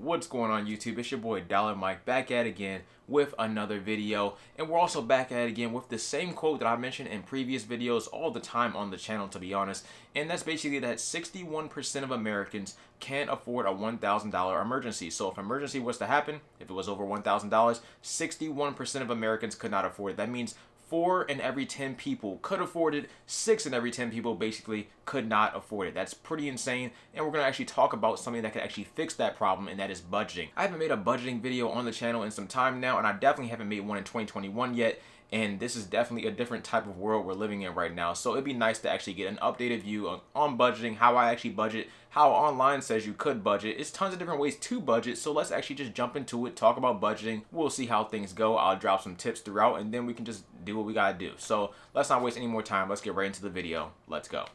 What's going on YouTube? It's your boy Dollar Mike back at it again with another video, and we're also back at it again with the same quote that I mentioned in previous videos all the time on the channel, to be honest, and that's basically that 61% of Americans can't afford a $1,000 emergency. So if an emergency was to happen, if it was over $1,000, 61% of Americans could not afford it. That means 4 in every 10 people could afford it. 6 in every 10 people basically could not afford it. That's pretty insane, and we're going to actually talk about something that can actually fix that problem, and that is budgeting. I haven't made a budgeting video on the channel in some time now, and I definitely haven't made one in 2021 yet, and this is definitely a different type of world we're living in right now. So it'd be nice to actually get an updated view on budgeting, how I actually budget, how online says you could budget. It's tons of different ways to budget, so let's actually just jump into it, talk about budgeting. We'll see how things go. I'll drop some tips throughout, and then we can just do what we gotta do. So let's not waste any more time. Let's get right into the video. Let's go.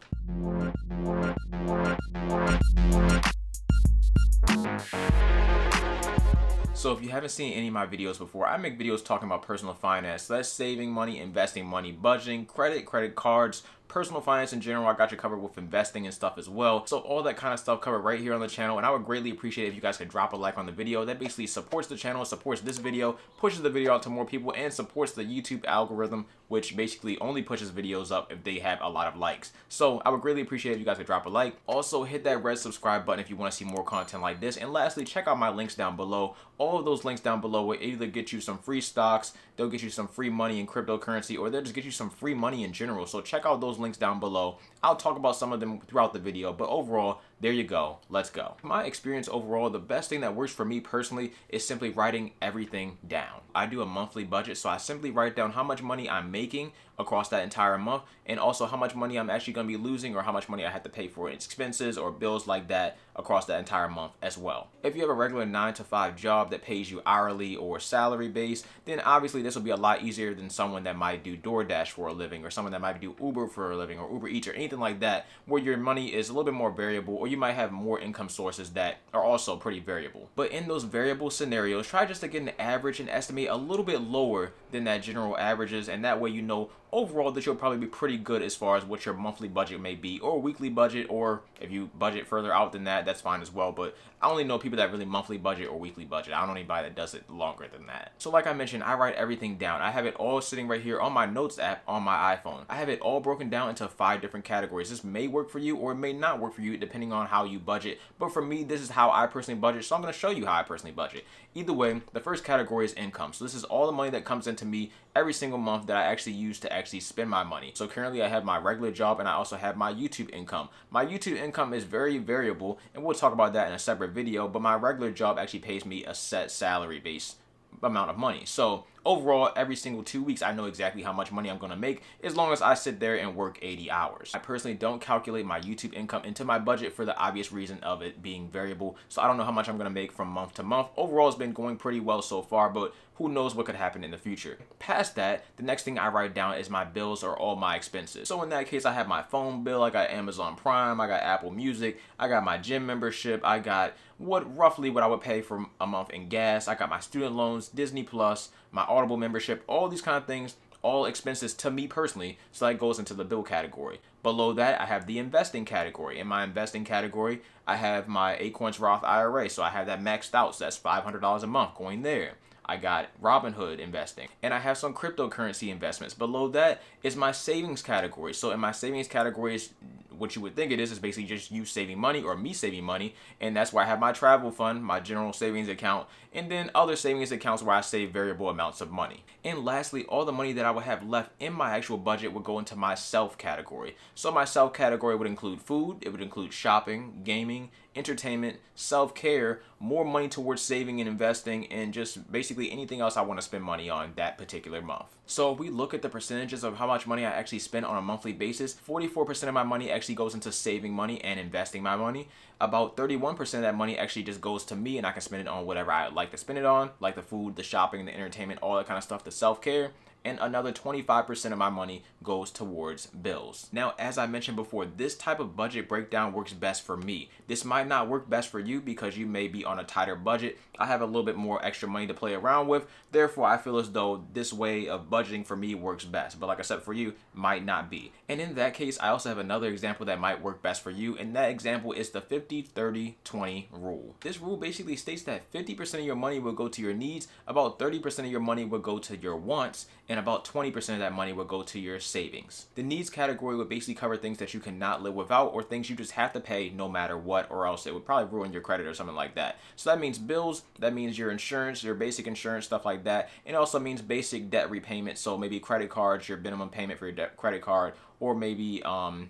So if you haven't seen any of my videos before, I make videos talking about personal finance. So that's saving money, investing money, budgeting, credit cards, personal finance in general. I got you covered with investing and stuff as well. So all that kind of stuff covered right here on the channel, and I would greatly appreciate it if you guys could drop a like on the video. That basically supports the channel, supports this video, pushes the video out to more people, and supports the YouTube algorithm, which basically only pushes videos up if they have a lot of likes. So I would greatly appreciate it if you guys could drop a like. Also hit that red subscribe button if you want to see more content like this. And lastly, check out my links down below. All of those links down below will either get you some free stocks, they'll get you some free money in cryptocurrency, or they'll just get you some free money in general. So check out those links down below. I'll talk about some of them throughout the video, but overall, there you go. Let's go. My experience overall, the best thing that works for me personally is simply writing everything down. I do a monthly budget, so I simply write down how much money I'm making across that entire month, and also how much money I'm actually going to be losing, or how much money I have to pay for expenses or bills like that across that entire month as well. If you have a regular 9-to-5 job that pays you hourly or salary based, then obviously this will be a lot easier than someone that might do DoorDash for a living, or someone that might do Uber for a living, or Uber Eats, or anything like that, where your money is a little bit more variable, or you might have more income sources that are also pretty variable. But in those variable scenarios, try just to get an average and estimate a little bit lower than that general averages, and that way you know overall that you'll probably be pretty good as far as what your monthly budget may be, or weekly budget, or if you budget further out than that, that's fine as well. But I only know people that really monthly budget or weekly budget. I don't know anybody that does it longer than that. So like I mentioned, I write everything down. I have it all sitting right here on my notes app on my iPhone. I have it all broken down into 5 different categories. This may work for you or it may not work for you depending on how you budget. But for me, this is how I personally budget, so I'm going to show you how I personally budget. Either way, the first category is income. So this is all the money that comes into me every single month that I actually use to actually spend my money. So currently I have my regular job, and I also have my YouTube income. My YouTube income is very variable, and we'll talk about that in a separate video, but my regular job actually pays me a set salary based amount of money. So overall, every single 2 weeks, I know exactly how much money I'm going to make as long as I sit there and work 80 hours. I personally don't calculate my YouTube income into my budget for the obvious reason of it being variable. So I don't know how much I'm going to make from month to month. Overall, it's been going pretty well so far, but who knows what could happen in the future. Past that, the next thing I write down is my bills or all my expenses. So in that case, I have my phone bill, I got Amazon Prime, I got Apple Music, I got my gym membership, I got roughly what I would pay for a month in gas, I got my student loans, Disney Plus, my Audible membership, all these kind of things, all expenses to me personally, so that goes into the bill category. Below that, I have the investing category. In my investing category, I have my Acorns Roth IRA, so I have that maxed out, so that's $500 a month going there. I got Robinhood investing, and I have some cryptocurrency investments. Below that is my savings category. So in my savings category, is what you would think it is basically just you saving money or me saving money, and that's where I have my travel fund, my general savings account, and then other savings accounts where I save variable amounts of money. And lastly, all the money that I would have left in my actual budget would go into my self category. So my self category would include food, it would include shopping, gaming, entertainment, self-care, more money towards saving and investing, and just basically anything else I want to spend money on that particular month. So if we look at the percentages of how much money I actually spend on a monthly basis, 44% of my money actually goes into saving money and investing my money. About 31% of that money actually just goes to me, and I can spend it on whatever I like to spend it on, like the food, the shopping, the entertainment, all that kind of stuff, the self-care. and another 25% of my money goes towards bills. Now, as I mentioned before, this type of budget breakdown works best for me. This might not work best for you because you may be on a tighter budget. I have a little bit more extra money to play around with. Therefore, I feel as though this way of budgeting for me works best. But like I said, for you, might not be. And in that case, I also have another example that might work best for you. And that example is the 50-30-20 rule. This rule basically states that 50% of your money will go to your needs, about 30% of your money will go to your wants, and about 20% of that money will go to your savings. The needs category would basically cover things that you cannot live without or things you just have to pay no matter what, or else it would probably ruin your credit or something like that. So that means bills, that means your insurance, your basic insurance, stuff like that. It also means basic debt repayment, so maybe credit cards, your minimum payment for your credit card, or maybe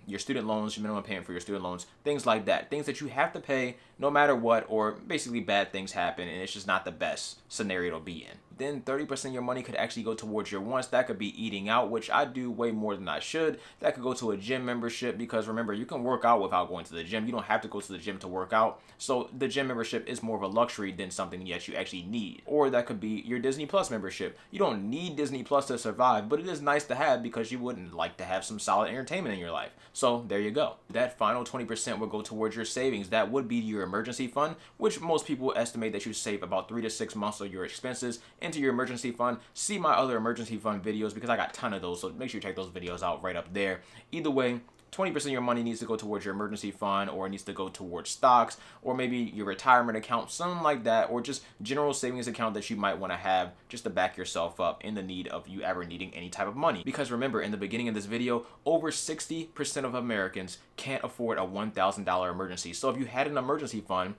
your student loans, your minimum payment for your student loans, things like that. Things that you have to pay no matter what, or basically bad things happen and it's just not the best scenario to be in. Then 30% of your money could actually go towards your wants. That could be eating out, which I do way more than I should. That could go to a gym membership because remember, you can work out without going to the gym. You don't have to go to the gym to work out. So the gym membership is more of a luxury than something that you actually need. Or that could be your Disney Plus membership. You don't need Disney Plus to survive, but it is nice to have because you wouldn't like to have some solid entertainment in your life. So there you go. That final 20% will go towards your savings. That would be your emergency fund, which most people estimate that you save about 3 to 6 months of your expenses into your emergency fund. See my other emergency fund videos because I got a ton of those, so make sure you check those videos out right up there. Either way, 20% of your money needs to go towards your emergency fund, or it needs to go towards stocks, or maybe your retirement account, something like that, or just general savings account that you might want to have just to back yourself up in the need of you ever needing any type of money. Because remember, in the beginning of this video, over 60% of Americans can't afford a $1,000 emergency. So if you had an emergency fund,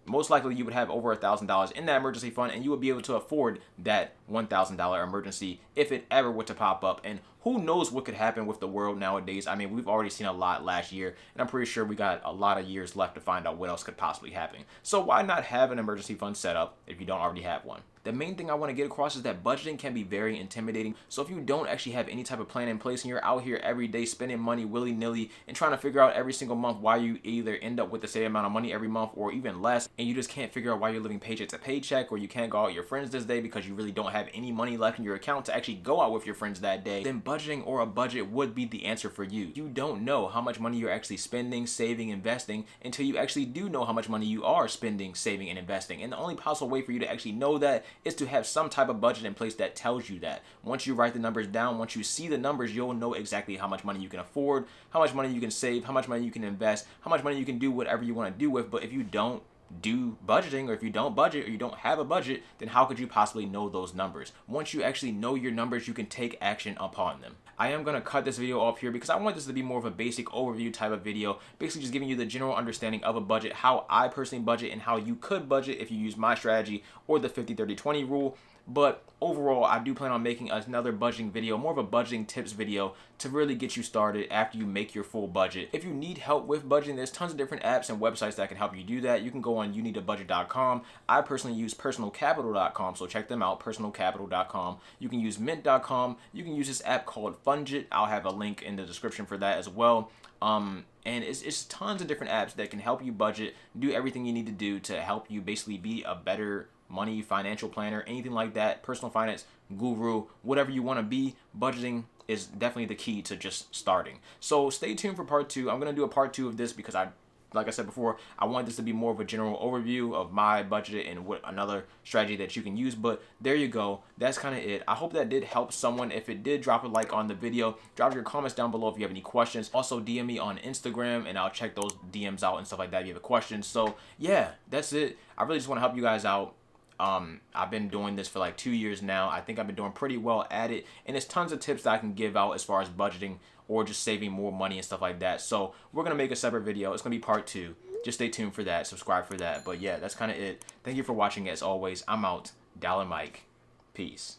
most likely you would have over $1,000 in that emergency fund and you would be able to afford that $1,000 emergency if it ever were to pop up. And who knows what could happen with the world nowadays. I mean, we've already seen a lot last year, and I'm pretty sure we got a lot of years left to find out what else could possibly happen. So why not have an emergency fund set up if you don't already have one? The main thing I want to get across is that budgeting can be very intimidating. So if you don't actually have any type of plan in place and you're out here every day spending money willy-nilly and trying to figure out every single month why you either end up with the same amount of money every month or even less, and you just can't figure out why you're living paycheck to paycheck, or you can't go out with your friends this day because you really don't have any money left in your account to actually go out with your friends that day, then budgeting or a budget would be the answer for you. You don't know how much money you're actually spending, saving, investing until you actually do know how much money you are spending, saving, and investing. And the only possible way for you to actually know that is to have some type of budget in place that tells you that. Once you write the numbers down, once you see the numbers, you'll know exactly how much money you can afford, how much money you can save, how much money you can invest, how much money you can do whatever you want to do with. But if you don't do budgeting, or if you don't budget, or you don't have a budget, then how could you possibly know those numbers? Once you actually know your numbers, you can take action upon them. I am going to cut this video off here because I want this to be more of a basic overview type of video, basically just giving you the general understanding of a budget, how I personally budget, and how you could budget if you use my strategy or the 50-30-20 rule. But overall, I do plan on making another budgeting video, more of a budgeting tips video to really get you started after you make your full budget. If you need help with budgeting, there's tons of different apps and websites that can help you do that. You can go on youneedabudget.com. I personally use personalcapital.com, so check them out, personalcapital.com. You can use mint.com. You can use this app called Fungit. I'll have a link in the description for that as well. And it's tons of different apps that can help you budget, do everything you need to do to help you basically be a better money financial planner, anything like that, personal finance guru, whatever you want to be. Budgeting is definitely the key to just starting. So stay tuned for part 2. I'm going to do a part 2 of this because like I said before, I want this to be more of a general overview of my budget and what another strategy that you can use. But there you go. That's kind of it. I hope that did help someone. If it did, drop a like on the video. Drop your comments down below if you have any questions. Also, DM me on Instagram and I'll check those DMs out and stuff like that if you have a question. So yeah, that's it. I really just want to help you guys out. I've been doing this for like 2 years now. I think I've been doing pretty well at it, and there's tons of tips that I can give out as far as budgeting or just saving more money and stuff like that. So we're gonna make a separate video. It's gonna be part 2. Just stay tuned for that. Subscribe for that. But yeah, that's kind of it. Thank you for watching. As always, I'm out. Dollar Mike. Peace.